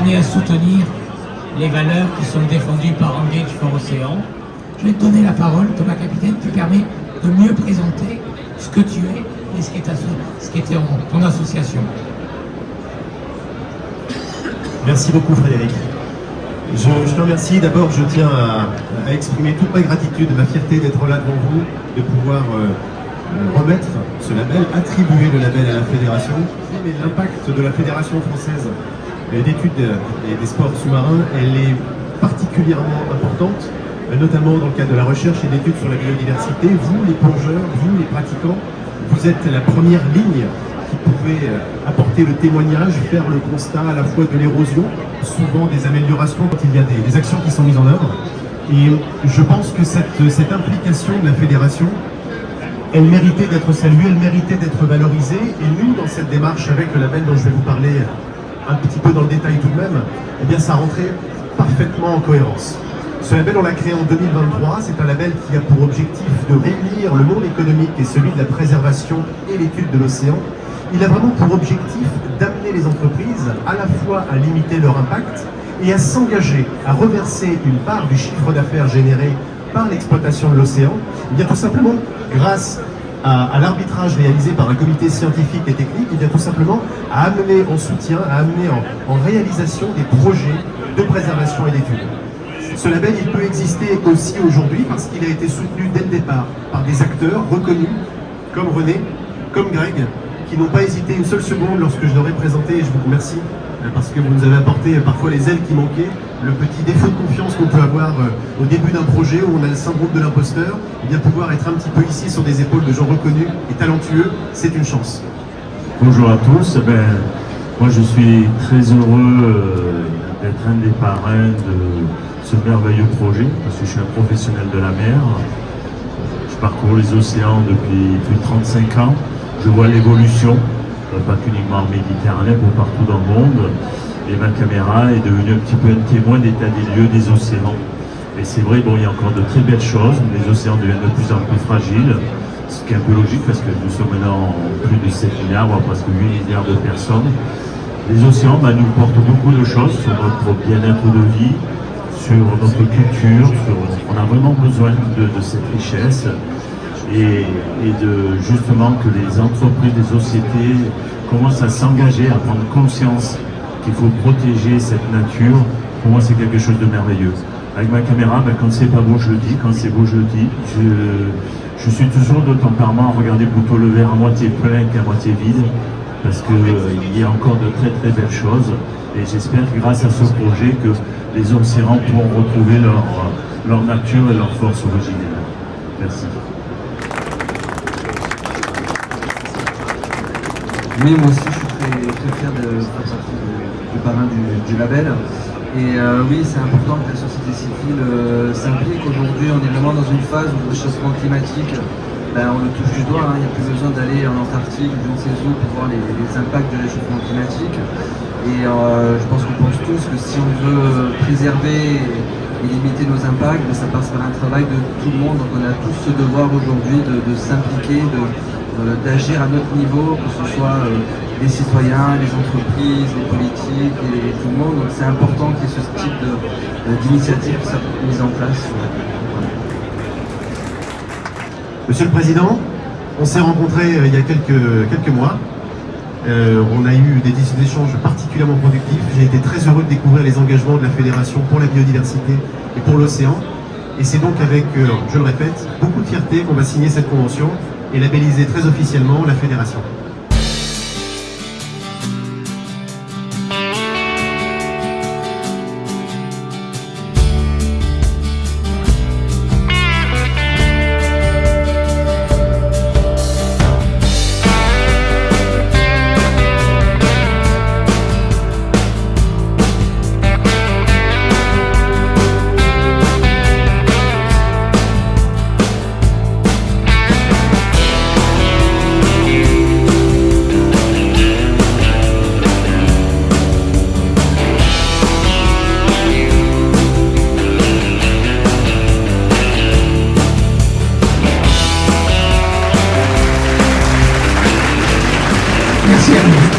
donné à soutenir les valeurs qui sont défendues par Engage for Océan. Je vais te donner la parole, Thomas Capitaine, qui permet de mieux présenter ce que tu es et ce qui était ton association. Merci beaucoup Frédéric. Je te remercie. D'abord, je tiens à exprimer toute ma gratitude, ma fierté d'être là devant vous, de pouvoir remettre ce label, attribuer le label à la Fédération. Mais l'impact de la Fédération française d'études et des sports sous-marins, elle est particulièrement importante, notamment dans le cadre de la recherche et d'études sur la biodiversité. Vous, les plongeurs, vous, les pratiquants, vous êtes la première ligne qui pouvait apporter le témoignage, faire le constat à la fois de l'érosion, souvent des améliorations quand il y a des actions qui sont mises en œuvre. Et je pense que cette implication de la Fédération, elle méritait d'être saluée, elle méritait d'être valorisée. Et nous, dans cette démarche, avec le label dont je vais vous parler un petit peu dans le détail tout de même, eh bien ça rentrait parfaitement en cohérence. Ce label, on l'a créé en 2023. C'est un label qui a pour objectif de réunir le monde économique et celui de la préservation et l'étude de l'océan. Il a vraiment pour objectif d'amener les entreprises à la fois à limiter leur impact et à s'engager à reverser une part du chiffre d'affaires généré par l'exploitation de l'océan, bien tout simplement grâce à l'arbitrage réalisé par un comité scientifique et technique, et bien tout simplement à amener en soutien, à amener en réalisation des projets de préservation et d'études. Ce label, il peut exister aussi aujourd'hui parce qu'il a été soutenu dès le départ par des acteurs reconnus comme René, comme Greg, qui n'ont pas hésité une seule seconde lorsque je leur ai présenté, et je vous remercie parce que vous nous avez apporté parfois les ailes qui manquaient, le petit défaut de confiance qu'on peut avoir au début d'un projet où on a le syndrome de l'imposteur. Et bien pouvoir être un petit peu ici sur des épaules de gens reconnus et talentueux, c'est une chance. Bonjour à tous. Moi je suis très heureux d'être un des parrains de ce merveilleux projet parce que je suis un professionnel de la mer. Je parcours les océans depuis plus de 35 ans. Je vois l'évolution, pas qu'uniquement en Méditerranée, pour partout dans le monde. Et ma caméra est devenue un petit peu un témoin d'état des lieux des océans. Et c'est vrai, bon, il y a encore de très belles choses. Les océans deviennent de plus en plus fragiles, ce qui est un peu logique parce que nous sommes maintenant plus de 7 milliards, voire presque 8 milliards de personnes. Les océans nous portent beaucoup de choses sur notre bien-être de vie, sur notre culture, on a vraiment besoin de cette richesse. Et de justement que les entreprises, les sociétés commencent à s'engager, à prendre conscience qu'il faut protéger cette nature. Pour moi, c'est quelque chose de merveilleux. Avec ma caméra, quand c'est pas beau, je le dis. Quand c'est beau, je le dis. Je suis toujours de tempérament à regarder plutôt le verre à moitié plein qu'à moitié vide, parce qu'il y a encore de très très belles choses. Et j'espère que grâce à ce projet, que les océans pourront retrouver leur nature et leur force originelle. Merci. Oui, moi aussi je suis très fier de faire partie du parrain du label. Et oui, c'est important que la société civile s'implique. Aujourd'hui, on est vraiment dans une phase où le réchauffement climatique, on le touche du doigt. Il n'y a plus besoin d'aller en Antarctique ou je ne sais où pour voir les impacts du réchauffement climatique. Et je pense qu'on pense tous que si on veut préserver et limiter nos impacts, ça passe par un travail de tout le monde. Donc on a tous ce devoir aujourd'hui de s'impliquer, d'agir à notre niveau, que ce soit les citoyens, les entreprises, les politiques et tout le monde. Donc c'est important qu'il y ait ce type d'initiative qui soit mise en place. Monsieur le Président, on s'est rencontrés il y a quelques mois. On a eu des échanges particulièrement productifs. J'ai été très heureux de découvrir les engagements de la Fédération pour la biodiversité et pour l'océan. Et c'est donc avec, je le répète, beaucoup de fierté qu'on va signer cette convention et labelliser très officiellement la Fédération. Merci à vous.